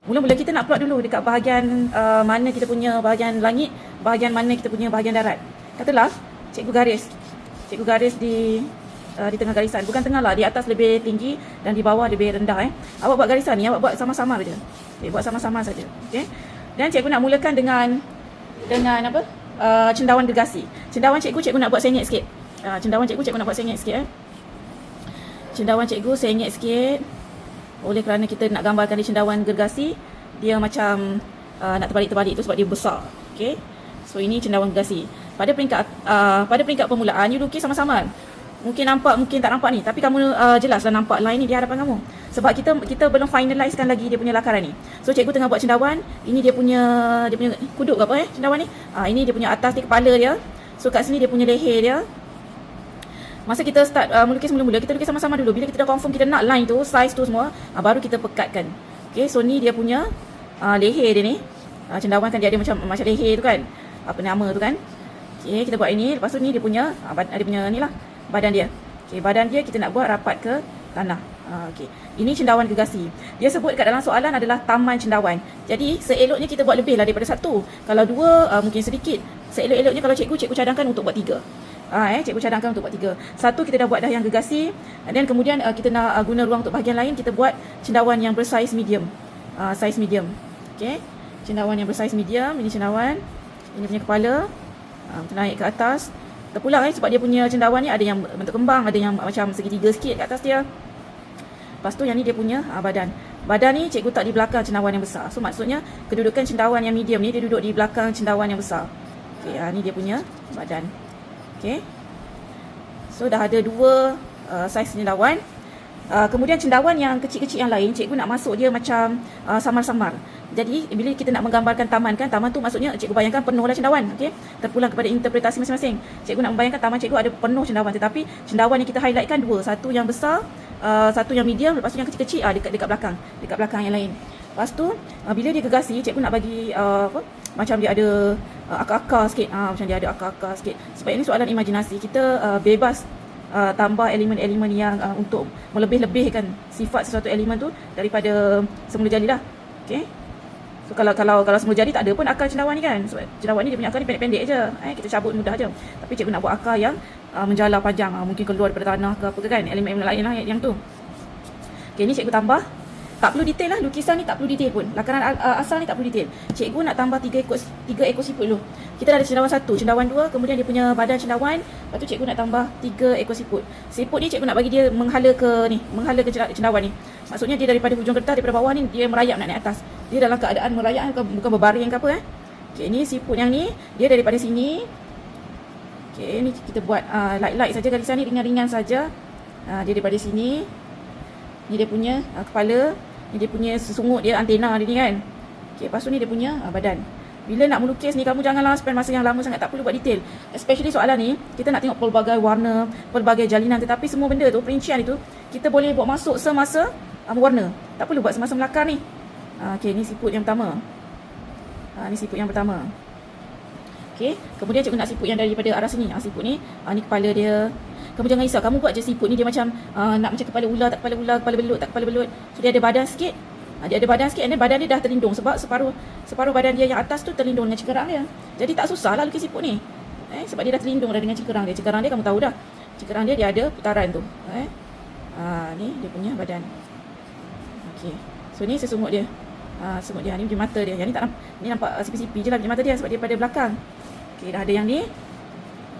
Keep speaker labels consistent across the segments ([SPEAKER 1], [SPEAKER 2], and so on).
[SPEAKER 1] Mula-mula kita nak plot dulu dekat bahagian mana kita punya bahagian langit, bahagian mana kita punya bahagian darat. Katalah cikgu garis di tengah garisan. Bukan tengah lah, di atas lebih tinggi dan di bawah lebih rendah. Awak buat garisan ni, awak buat sama-sama saja. Okay, buat sama-sama saja. Okay. Dan cikgu nak mulakan dengan apa? Cendawan gergasi. Cendawan cikgu nak buat sengit sikit. Cendawan cikgu nak buat sengit sikit. Cendawan cikgu sengit sikit. Oleh kerana kita nak gambarkan di cendawan gergasi, dia macam nak terbalik-terbalik tu sebab dia besar. Okay. So ini cendawan gergasi. Pada peringkat permulaan, you lukis sama-sama. Mungkin nampak, mungkin tak nampak ni, tapi kamu jelaslah nampak line ni di hadapan kamu. Sebab kita belum finalizekan lagi dia punya lakaran ni. So cikgu tengah buat cendawan. Ini dia punya kuduk ke apa cendawan ni. Ini dia punya atas, dia kepala dia. So kat sini dia punya leher dia. Masa kita start melukis mula-mula, kita lukis sama-sama dulu. Bila kita dah confirm kita nak line tu, size tu semua, baru kita pekatkan. Okay, so ni dia punya leher dia ni. Cendawan kan dia ada macam leher tu kan. Apa nama tu kan. Okay, kita buat ini. Lepas tu ni dia punya ni lah, badan dia. Okay, badan dia kita nak buat rapat ke tanah. Okay. Ini cendawan gergasi. Dia sebut kat dalam soalan adalah taman cendawan. Jadi seeloknya kita buat lebih lah daripada satu. Kalau dua mungkin sedikit. Seelok-eloknya kalau cikgu cadangkan untuk buat tiga. Cikgu cadangkan untuk buat tiga. Satu kita dah buat dah yang gergasi. Dan kemudian kita nak guna ruang untuk bahagian lain, kita buat cendawan yang bersaiz medium. Saiz medium. Okay. Cendawan yang bersaiz medium. Ini cendawan. Ini punya kepala. Kita naik ke atas. Terpulang sebab dia punya cendawan ni ada yang bentuk kembang, ada yang macam segitiga sikit kat atas dia. Lepas tu yang ni dia punya badan. Badan ni cikgu tak di belakang cendawan yang besar. So maksudnya kedudukan cendawan yang medium ni dia duduk di belakang cendawan yang besar. Okey, ni dia punya badan. Okey. So dah ada dua saiz cendawan. Kemudian cendawan yang kecil-kecil yang lain, cikgu nak masuk dia macam samar-samar. Jadi bila kita nak menggambarkan taman kan, taman tu maksudnya cikgu bayangkan penuh lah cendawan. Okey. Terpulang kepada interpretasi masing-masing. Cikgu nak membayangkan taman cikgu ada penuh cendawan, tetapi cendawan yang kita highlightkan dua, satu yang besar, satu yang medium, lepas tu yang kecil-kecil dekat belakang yang lain. Lepas tu bila dia gergasi, cikgu nak bagi macam dia ada akar-akar sikit. Macam dia ada akar-akar sikit. Sebab ini soalan imajinasi. Kita bebas tambah elemen-elemen yang untuk melebih-lebihkan sifat sesuatu elemen tu daripada semula jadi lah. Okey. So kalau semula jadi tak ada pun akar cendawan ni kan. Sebab cendawan ni dia punya akar ni pendek-pendek je. Kita cabut mudah je. Tapi cikgu nak buat akar yang menjala panjang, mungkin keluar daripada tanah ke apa ke kan, elemen-elemen lain lah yang tu. Okey, ni cikgu tambah. Tak perlu detail lah, lukisan ni tak perlu detail pun. Lakaran asal ni tak perlu detail. Cikgu nak tambah 3 ekor siput dulu. Kita dah ada cendawan 1, cendawan 2, kemudian dia punya badan cendawan. Lepas tu cikgu nak tambah 3 ekor siput. Siput ni cikgu nak bagi dia menghala ke cendawan ni. Maksudnya dia daripada hujung kertas, daripada bawah ni dia merayap nak naik atas. Dia dalam keadaan merayap, bukan berbaring ke apa. Okey, ni siput yang ni dia daripada sini. Okey, ni kita buat light-light saja, garisan ni ringan-ringan saja. Dia daripada sini. Ni dia punya kepala. Ni dia punya sesungut dia, antena dia ni kan. Okey, lepas tu ni dia punya badan. Bila nak melukis ni, kamu janganlah spend masa yang lama sangat, tak perlu buat detail. Especially soalan ni, kita nak tengok pelbagai warna, pelbagai jalinan, tetapi semua benda tu, perincian itu, kita boleh buat masuk semasa warna. Tak perlu buat semasa melakar ni. Okey, ni siput yang pertama. Ni siput yang pertama. Okey, kemudian cikgu nak siput yang daripada arah sini. Siput ni, ni kepala dia. Kamu jangan risau, kamu buat je siput ni dia macam nak macam kepala ular, tak kepala ular, kepala belut, tak kepala belut. So dia ada badan sikit. Dia ada badan sikit, dan badan dia dah terlindung sebab separuh badan dia yang atas tu terlindung dengan cengkerang dia. Jadi tak susahlah lukis siput ni. Sebab dia dah terlindung dah dengan cengkerang dia. Cengkerang dia kamu tahu dah. Cengkerang dia ada putaran tu. Ni dia punya badan. Okey. So ni sesungut dia. Sesungut dia ni punya mata dia. Yang ni tak ni nampak sipi-sipi je lah punya mata dia sebab dia pada belakang. Okey, dah ada yang ni.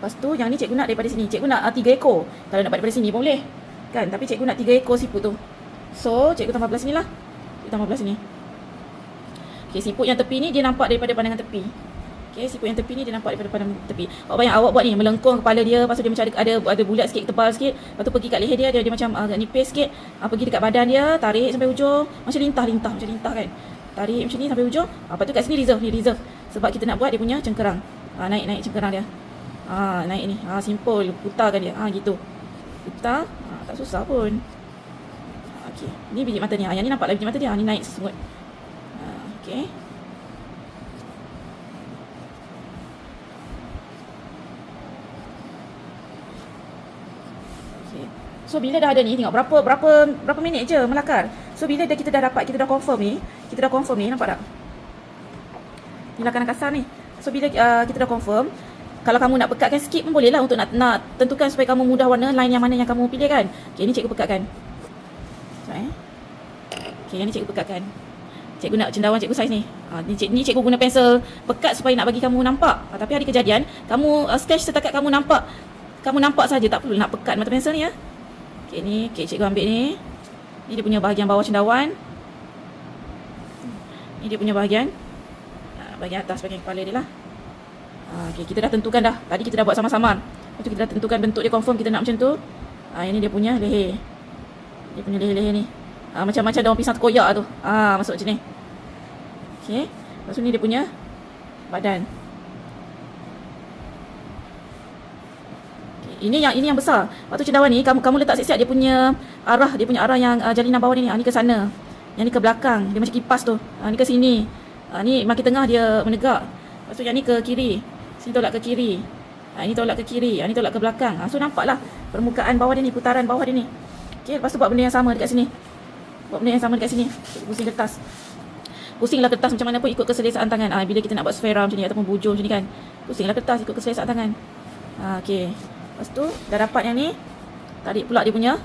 [SPEAKER 1] Lepas tu yang ni cikgu nak daripada sini. Cikgu nak 3 ekor. Kalau nak buat daripada sini pun boleh. Kan? Tapi cikgu nak 3 ekor siput tu. So cikgu tambah belah sini lah. Cikgu tambah belah sini. Okey, siput yang tepi ni dia nampak daripada pandangan tepi. Okey, siput yang tepi ni dia nampak daripada pandangan tepi. Awak bayang awak buat ni, melengkung kepala dia, lepas tu dia macam ada bulat sikit, tebal sikit. Lepas tu pergi kat leher dia macam agak nipis sikit. Pergi dekat badan dia, tarik sampai hujung. Macam lintah macam lintah kan. Tarik macam ni sampai hujung. Lepas tu kat sini reserve. Sebab kita nak buat dia punya cengkerang. Naik cengkerang dia. Naik ni. Simple, putarkan dia. Gitu. Putar. Tak susah pun. Okey. Ni biji mata ni. Yang ni nampaklah biji mata dia. Ni naik sesungut. Okey. So bila dah ada ni, tengok berapa minit je melakar. So bila kita dah dapat, kita dah confirm ni, kita dah confirm ni, nampak tak? Ni lakaran kasar ni. So bila kita dah confirm, kalau kamu nak pekatkan sikit pun boleh lah untuk nak tentukan supaya kamu mudah warna line yang mana yang kamu pilih kan. Okay, ni cikgu pekatkan. Sekejap Okay, yang ni cikgu pekatkan. Cikgu nak cendawan cikgu saiz ni. Ni cikgu guna pensel pekat supaya nak bagi kamu nampak. Tapi hari kejadian, kamu sketch setakat kamu nampak saja, tak perlu nak pekat mata pensel ni ya. Okay, ni cikgu ambil ni. Ni dia punya bahagian bawah cendawan. Ni dia punya bahagian atas, bahagian kepala dia lah. Okay, kita dah tentukan dah. Tadi kita dah buat sama-sama. Lepas tu kita dah tentukan bentuk dia, confirm kita nak macam tu. Ini dia punya leher. Dia punya leher-leher ni. Macam-macam daun pisang terkoyak tu. Masuk macam ni. Okay. Lepas tu ni dia punya badan. Okay. Ini yang besar. Lepas tu cendawan ni kamu letak siap-siap dia punya arah yang jalinan bawah ni. Ni ke sana. Yang ni ke belakang. Dia macam kipas tu. Ni ke sini. Ni makin tengah dia menegak. Lepas tu yang ni ke kiri. Sini tolak ke kiri. Ini tolak ke kiri. Ni tolak ke belakang. So nampaklah permukaan bawah dia ni, putaran bawah dia ni. Okay, lepas tu buat benda yang sama dekat sini. Pusing kertas. Pusinglah kertas macam mana pun ikut keselesaan tangan. Bila kita nak buat sfera macam ni ataupun bujur macam ni kan. Pusinglah kertas ikut keselesaan tangan. Okay. Lepas tu dah dapat yang ni. Tarik pula dia punya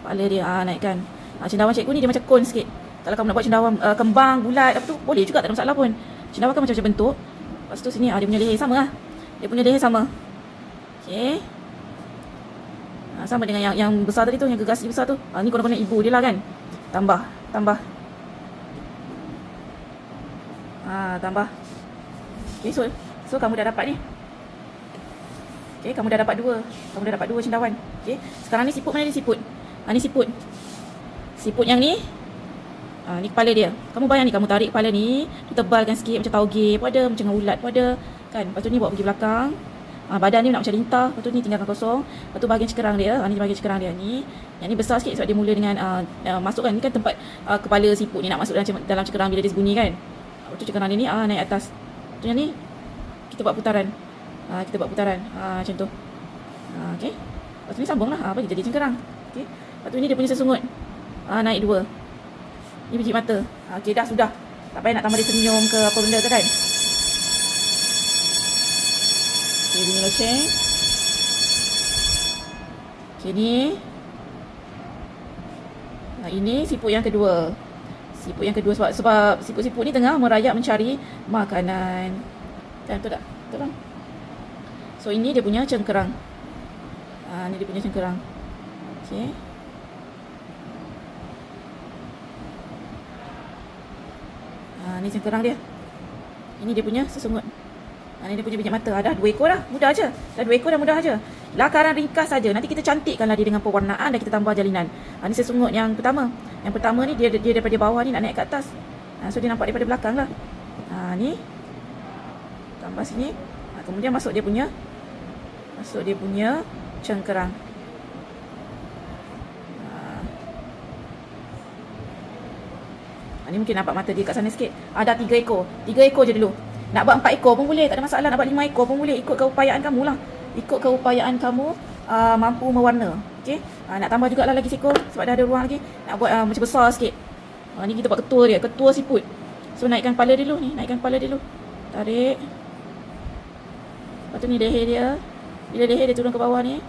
[SPEAKER 1] kepala dia. Naikkan. Cendawan cikgu ni dia macam kon sikit. Kalau kamu nak buat cendawan kembang, bulat apa tu, boleh juga, tak ada masalah pun. Cendawan kan macam-macam bentuk. Lepas tu sini dia punya leher sama lah. Dia punya leher sama. Okay. Sama dengan yang besar tadi tu, yang gergasi besar tu. Ni konon-konon ibu dia lah kan. Tambah. Tambah. Okay, so kamu dah dapat ni. Okay, kamu dah dapat dua cendawan. Okay, sekarang ni siput mana dia siput? Ni siput. Siput yang ni. Ni kepala dia. Kamu bayang ni, kamu tarik kepala ni, ditebalkan sikit macam tauge pun ada, macam dengan ulat pun ada. Kan? Lepas tu ni bawa pergi belakang. Badan ni nak macam lintah. Lepas tu ni tinggalkan kosong. Lepas tu bahagian cekerang dia. Ni bahagian cekerang dia ni. Yang ni besar sikit sebab dia mula dengan masukkan. Ni kan tempat kepala siput ni nak masuk dalam cekerang bila dia sembunyi kan. Lepas tu cekerang dia ni naik atas. Lepas tu yang ni kita buat putaran. Macam tu. Okay. Lepas tu ni sambung lah. Bagi jadi cengkerang. Okay. Lepas tu ni dia punya sesungut. Naik dua. Ni biji mata. Okay, dah sudah. Tak payah nak tambah dia senyum ke apa benda ke kan. Okay, bunyi loceng. Okay, ni. Ini siput yang kedua. Sebab siput-siput ni tengah merayap mencari makanan. Kan, betul tak? Betul tak? So, ini dia punya cengkerang. Ni dia punya cengkerang. Okay. Ni cengkerang dia. Ini dia punya sesungut. Ni dia punya biji mata. Dah 2 ekor dah. Mudah aja. Mudah aja. Lakaran ringkas saja. Nanti kita cantikkanlah dia dengan pewarnaan dan kita tambah jalinan. Ni sesungut yang pertama. Yang pertama ni dia daripada bawah ni nak naik ke atas. So dia nampak daripada belakang lah. Ni. Tambah sini. Kemudian masuk dia punya cengkerang. Ni mungkin nampak mata dia kat sana sikit. Ada 3 ekor. 3 ekor je dulu. Nak buat 4 ekor pun boleh, tak ada masalah. Nak buat 5 ekor pun boleh. Ikut keupayaan kamu lah. Mampu mewarna. Okay. Nak tambah jugalah lagi seekor sebab dah ada ruang lagi. Nak buat macam besar sikit. Ni kita buat ketua dia. Ketua siput. So naikkan kepala dia dulu ni. Tarik. Lepas tu ni leher dia. Bila leher dia turun ke bawah ni.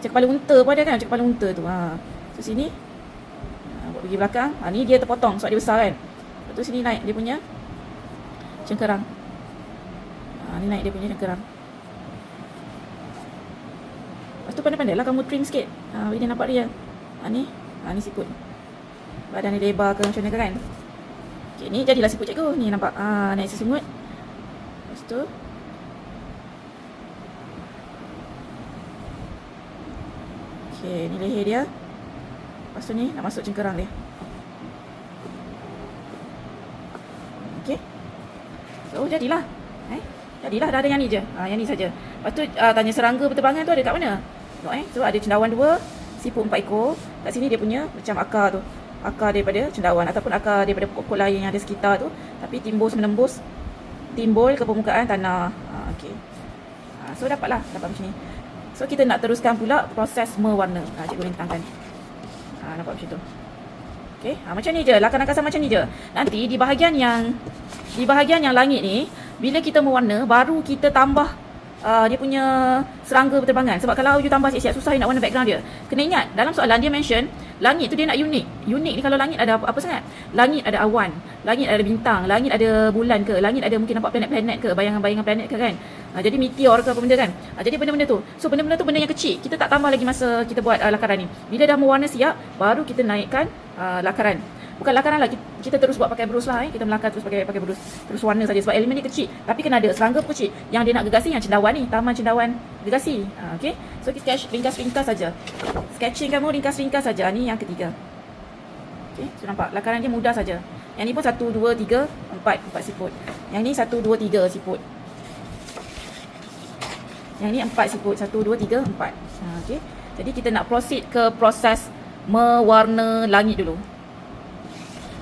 [SPEAKER 1] Macam kepala unta pun ada kan. Macam kepala unta tu. So sini. Buat pergi belakang. Ni dia terpotong sebab dia besar kan. Lepas tu sini naik dia punya cengkerang. Ni naik dia punya cengkerang. Lepas tu pandai-pandai lah kamu trim sikit. Bagi dia nampak dia. Ni siput. Badan dia lebar ke macam mana kan. Okay, ni jadilah siput cikgu. Ni nampak. Naik sesungut. Lepas tu. Okay, ni leher dia. Lepas tu ni nak masuk cengkerang dia. Okay. So jadilah. Jadilah, dah ada yang ni je. Yang ni saja. Lepas tu tanya serangga berterbangan tu ada kat mana? Tengok So ada cendawan 2, siput 4 ekor. Kat sini dia punya macam akar tu. Akar daripada cendawan ataupun akar daripada pokok lain yang ada sekitar tu, tapi menembus timbul ke permukaan tanah. Okey. So dapat macam ni. So kita nak teruskan pula proses mewarna. Cikgu rentangkan. Nampak macam tu. Okey, macam ni je, lakan-lakasan macam ni je. Nanti di bahagian yang langit ni, bila kita mewarna, baru kita tambah dia punya serangga berterbangan. Sebab kalau you tambah siap-siap, susah nak warna background dia. Kena ingat, dalam soalan dia mention, langit tu dia nak unik. Unik ni kalau langit ada apa sangat? Langit ada awan, langit ada bintang, langit ada bulan ke, langit ada mungkin nampak planet-planet ke, bayangan-bayangan planet ke kan. Jadi meteor ke apa benda kan. Jadi benda-benda tu. So benda-benda tu benda yang kecil. Kita tak tambah lagi masa kita buat lakaran ni. Bila dah mewarna siap, baru kita naikkan lakaran. Bukan lakaran lah, kita terus buat pakai brush lah. Kita melakar terus pakai brush, terus warna saja sebab elemen ni kecil. Tapi kena ada serangga pun kecil. Yang dia nak gegasi yang cendawan ni, taman cendawan gegasi. Okay, so kita sketch ringkas-ringkas saja. Sketching kamu ringkas-ringkas saja. Ni yang ketiga. Okay, so nampak lakaran dia mudah saja. Yang ni pun 1 2 3 4 siput. Yang ni 1 2 3 siput. Yang ni 4 siput. 1 2 3 4. Okay, jadi kita nak proceed ke proses mewarna langit dulu.